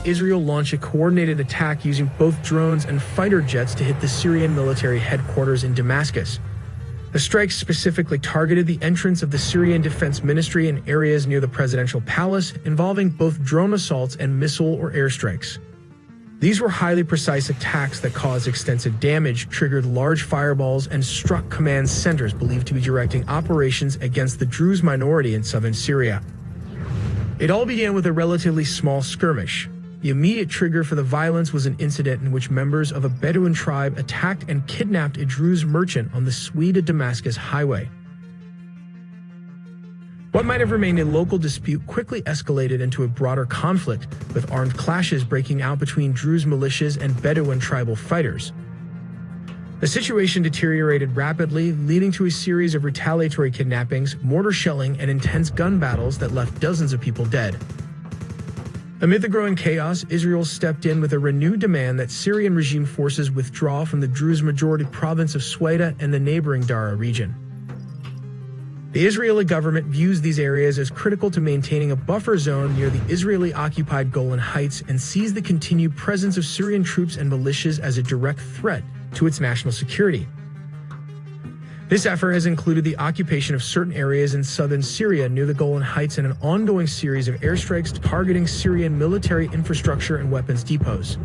Israel launch a coordinated attack using both drones and fighter jets to hit the Syrian military headquarters in Damascus. The strikes specifically targeted the entrance of the Syrian Defense Ministry and areas near the presidential palace, involving both drone assaults and missile or airstrikes. These were highly precise attacks that caused extensive damage, triggered large fireballs, and struck command centers believed to be directing operations against the Druze minority in southern Syria. It all began with a relatively small skirmish. The immediate trigger for the violence was an incident in which members of a Bedouin tribe attacked and kidnapped a Druze merchant on the Sweden-Damascus highway. What might have remained a local dispute quickly escalated into a broader conflict, with armed clashes breaking out between Druze militias and Bedouin tribal fighters. The situation deteriorated rapidly, leading to a series of retaliatory kidnappings, mortar shelling, and intense gun battles that left dozens of people dead. Amid the growing chaos, Israel stepped in with a renewed demand that Syrian regime forces withdraw from the Druze-majority province of Sweda and the neighboring Dara region. The Israeli government views these areas as critical to maintaining a buffer zone near the Israeli-occupied Golan Heights and sees the continued presence of Syrian troops and militias as a direct threat to its national security. This effort has included the occupation of certain areas in southern Syria near the Golan Heights and an ongoing series of airstrikes targeting Syrian military infrastructure and weapons depots.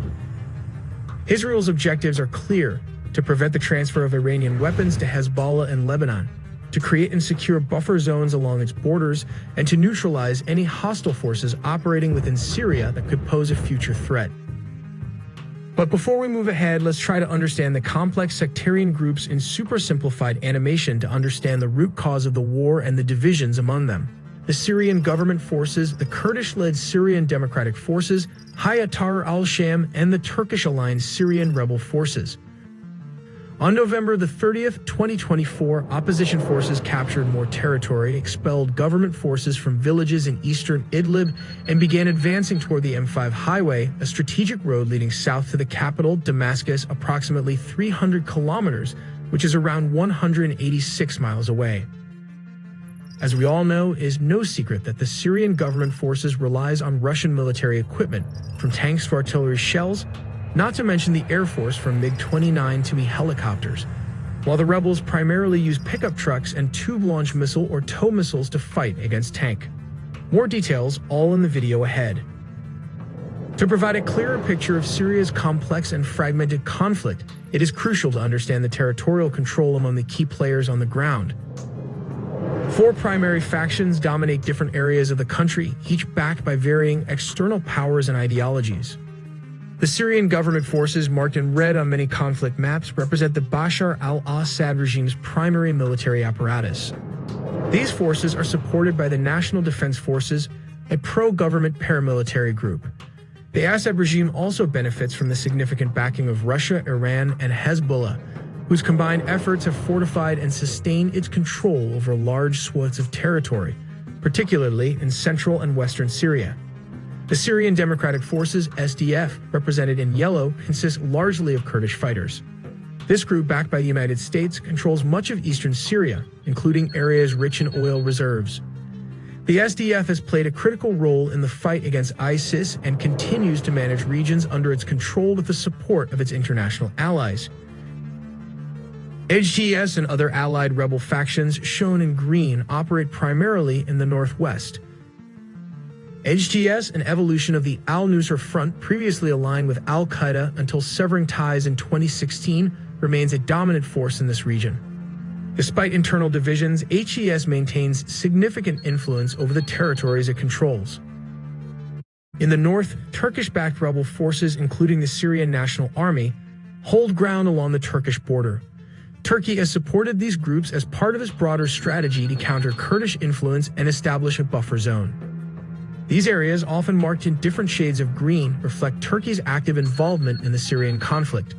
Israel's objectives are clear: to prevent the transfer of Iranian weapons to Hezbollah and Lebanon, to create and secure buffer zones along its borders, and to neutralize any hostile forces operating within Syria that could pose a future threat. But before we move ahead, let's try to understand the complex sectarian groups in super simplified animation to understand the root cause of the war and the divisions among them. The Syrian government forces, the Kurdish-led Syrian Democratic Forces, Hayat Tahrir al-Sham, and the Turkish-aligned Syrian rebel forces. On November the 30th, 2024, opposition forces captured more territory, expelled government forces from villages in eastern Idlib, and began advancing toward the M5 highway, a strategic road leading south to the capital, Damascus, approximately 300 kilometers, which is around 186 miles away. As we all know, it is no secret that the Syrian government forces relies on Russian military equipment, from tanks to artillery shells, not to mention the Air Force from MiG-29 to Mi helicopters, while the rebels primarily use pickup trucks and tube-launch missile or tow missiles to fight against tank. More details all in the video ahead. To provide a clearer picture of Syria's complex and fragmented conflict, it is crucial to understand the territorial control among the key players on the ground. 4 primary factions dominate different areas of the country, each backed by varying external powers and ideologies. The Syrian government forces, marked in red on many conflict maps, represent the Bashar al-Assad regime's primary military apparatus. These forces are supported by the National Defense Forces, a pro-government paramilitary group. The Assad regime also benefits from the significant backing of Russia, Iran, and Hezbollah, whose combined efforts have fortified and sustained its control over large swaths of territory, particularly in central and western Syria. The Syrian Democratic Forces, SDF, represented in yellow, consists largely of Kurdish fighters. This group, backed by the United States, controls much of eastern Syria, including areas rich in oil reserves. The SDF has played a critical role in the fight against ISIS and continues to manage regions under its control with the support of its international allies. HTS and other allied rebel factions, shown in green, operate primarily in the northwest. HTS, an evolution of the al-Nusra Front previously aligned with al-Qaeda until severing ties in 2016, remains a dominant force in this region. Despite internal divisions, HTS maintains significant influence over the territories it controls. In the north, Turkish-backed rebel forces, including the Syrian National Army, hold ground along the Turkish border. Turkey has supported these groups as part of its broader strategy to counter Kurdish influence and establish a buffer zone. These areas, often marked in different shades of green, reflect Turkey's active involvement in the Syrian conflict.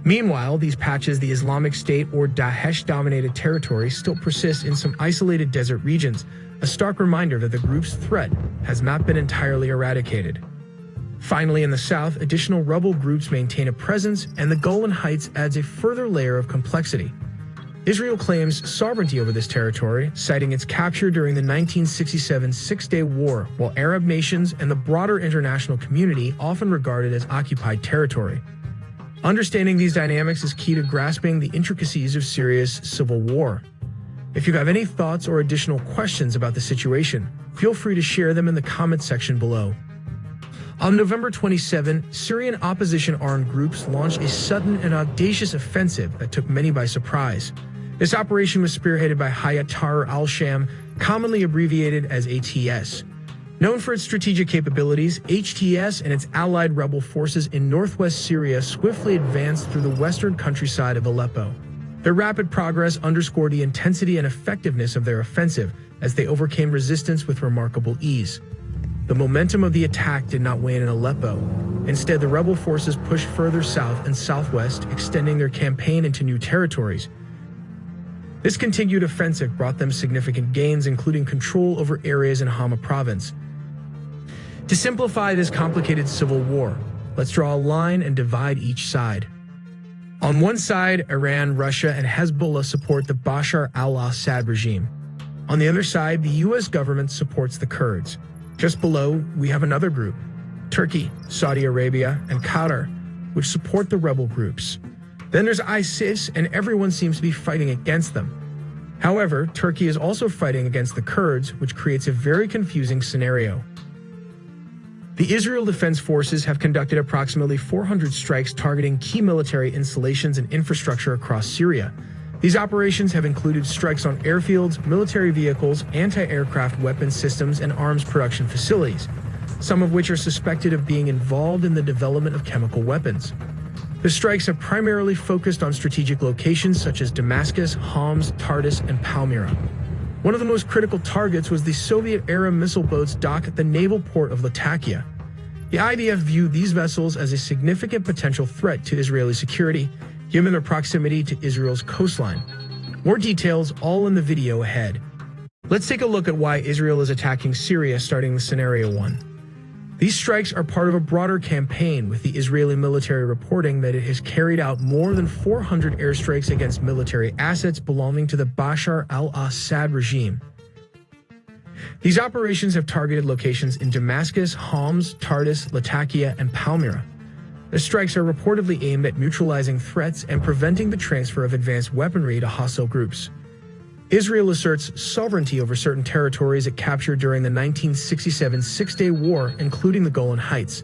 Meanwhile, these patches, the Islamic State or Daesh-dominated territory, still persist in some isolated desert regions, a stark reminder that the group's threat has not been entirely eradicated. Finally, in the south, additional rebel groups maintain a presence, and the Golan Heights adds a further layer of complexity. Israel claims sovereignty over this territory, citing its capture during the 1967 Six-Day War, while Arab nations and the broader international community often regard it as occupied territory. Understanding these dynamics is key to grasping the intricacies of Syria's civil war. If you have any thoughts or additional questions about the situation, feel free to share them in the comments section below. On November 27, Syrian opposition armed groups launched a sudden and audacious offensive that took many by surprise. This operation was spearheaded by Hayat Tahrir al-Sham, commonly abbreviated as ATS. Known for its strategic capabilities, HTS and its allied rebel forces in northwest Syria swiftly advanced through the western countryside of Aleppo. Their rapid progress underscored the intensity and effectiveness of their offensive, as they overcame resistance with remarkable ease. The momentum of the attack did not wane in Aleppo. Instead, the rebel forces pushed further south and southwest, extending their campaign into new territories. This continued offensive brought them significant gains, including control over areas in Hama province. To simplify this complicated civil war, let's draw a line and divide each side. On one side, Iran, Russia, and Hezbollah support the Bashar al-Assad regime. On the other side, the U.S. government supports the Kurds. Just below, we have another group, Turkey, Saudi Arabia, and Qatar, which support the rebel groups. Then there's ISIS, and everyone seems to be fighting against them. However, Turkey is also fighting against the Kurds, which creates a very confusing scenario. The Israel Defense Forces have conducted approximately 400 strikes targeting key military installations and infrastructure across Syria. These operations have included strikes on airfields, military vehicles, anti-aircraft weapon systems, and arms production facilities, some of which are suspected of being involved in the development of chemical weapons. The strikes have primarily focused on strategic locations such as Damascus, Homs, Tartus, and Palmyra. One of the most critical targets was the Soviet-era missile boats docked at the naval port of Latakia. The IDF viewed these vessels as a significant potential threat to Israeli security, given their proximity to Israel's coastline. More details all in the video ahead. Let's take a look at why Israel is attacking Syria, starting with Scenario 1. These strikes are part of a broader campaign, with the Israeli military reporting that it has carried out more than 400 airstrikes against military assets belonging to the Bashar al-Assad regime. These operations have targeted locations in Damascus, Homs, Tartus, Latakia, and Palmyra. The strikes are reportedly aimed at neutralizing threats and preventing the transfer of advanced weaponry to hostile groups. Israel asserts sovereignty over certain territories it captured during the 1967 Six-Day War, including the Golan Heights.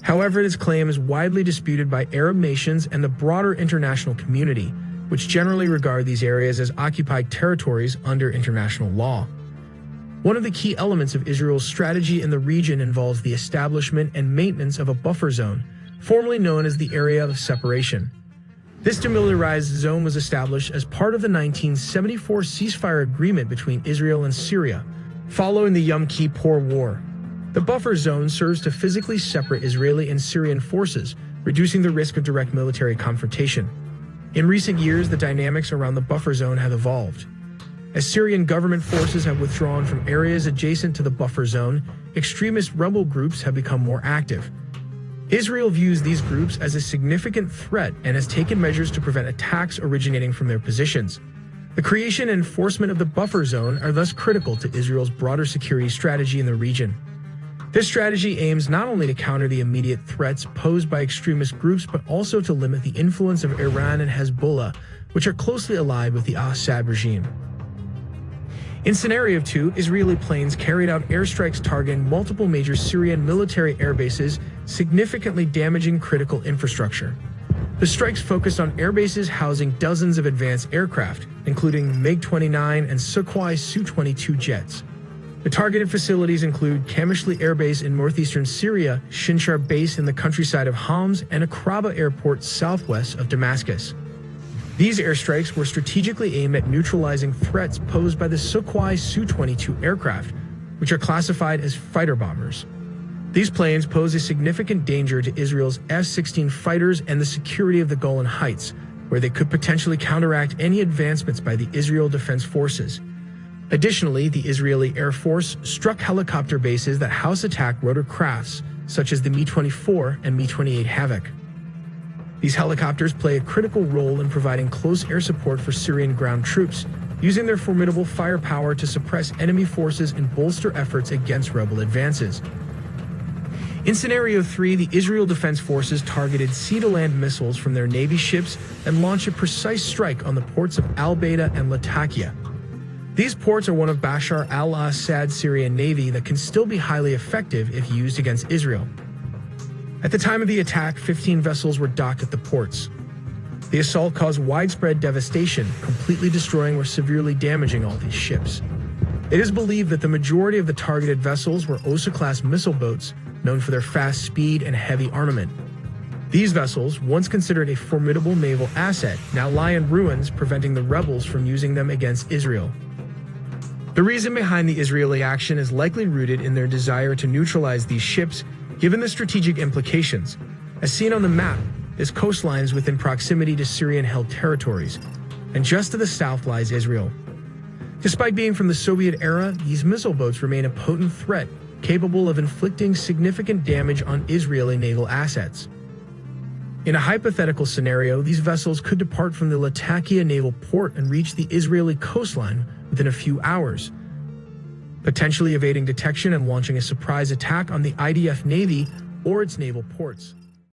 However, this claim is widely disputed by Arab nations and the broader international community, which generally regard these areas as occupied territories under international law. One of the key elements of Israel's strategy in the region involves the establishment and maintenance of a buffer zone, formerly known as the Area of Separation. This demilitarized zone was established as part of the 1974 ceasefire agreement between Israel and Syria, following the Yom Kippur War. The buffer zone serves to physically separate Israeli and Syrian forces, reducing the risk of direct military confrontation. In recent years, the dynamics around the buffer zone have evolved. As Syrian government forces have withdrawn from areas adjacent to the buffer zone, extremist rebel groups have become more active. Israel views these groups as a significant threat and has taken measures to prevent attacks originating from their positions. The creation and enforcement of the buffer zone are thus critical to Israel's broader security strategy in the region. This strategy aims not only to counter the immediate threats posed by extremist groups, but also to limit the influence of Iran and Hezbollah, which are closely allied with the Assad regime. In Scenario 2, Israeli planes carried out airstrikes targeting multiple major Syrian military airbases, significantly damaging critical infrastructure. The strikes focused on airbases housing dozens of advanced aircraft, including MiG-29 and Sukhoi Su-22 jets. The targeted facilities include Kamishli Air Base in northeastern Syria, Shinshar Base in the countryside of Homs, and Akraba Airport southwest of Damascus. These airstrikes were strategically aimed at neutralizing threats posed by the Sukhoi Su-22 aircraft, which are classified as fighter bombers. These planes pose a significant danger to Israel's F-16 fighters and the security of the Golan Heights, where they could potentially counteract any advancements by the Israel Defense Forces. Additionally, the Israeli Air Force struck helicopter bases that house attack rotor crafts, such as the Mi-24 and Mi-28 Havoc. These helicopters play a critical role in providing close air support for Syrian ground troops, using their formidable firepower to suppress enemy forces and bolster efforts against rebel advances. In Scenario 3, the Israel Defense Forces targeted sea-to-land missiles from their Navy ships and launched a precise strike on the ports of Al-Baida and Latakia. These ports are one of Bashar al-Assad's Syrian Navy that can still be highly effective if used against Israel. At the time of the attack, 15 vessels were docked at the ports. The assault caused widespread devastation, completely destroying or severely damaging all these ships. It is believed that the majority of the targeted vessels were Osa-class missile boats, known for their fast speed and heavy armament. These vessels, once considered a formidable naval asset, now lie in ruins, preventing the rebels from using them against Israel. The reason behind the Israeli action is likely rooted in their desire to neutralize these ships, given the strategic implications. As seen on the map, this coastline is within proximity to Syrian-held territories, and just to the south lies Israel. Despite being from the Soviet era, these missile boats remain a potent threat, capable of inflicting significant damage on Israeli naval assets. In a hypothetical scenario, these vessels could depart from the Latakia naval port and reach the Israeli coastline within a few hours, potentially evading detection and launching a surprise attack on the IDF Navy or its naval ports.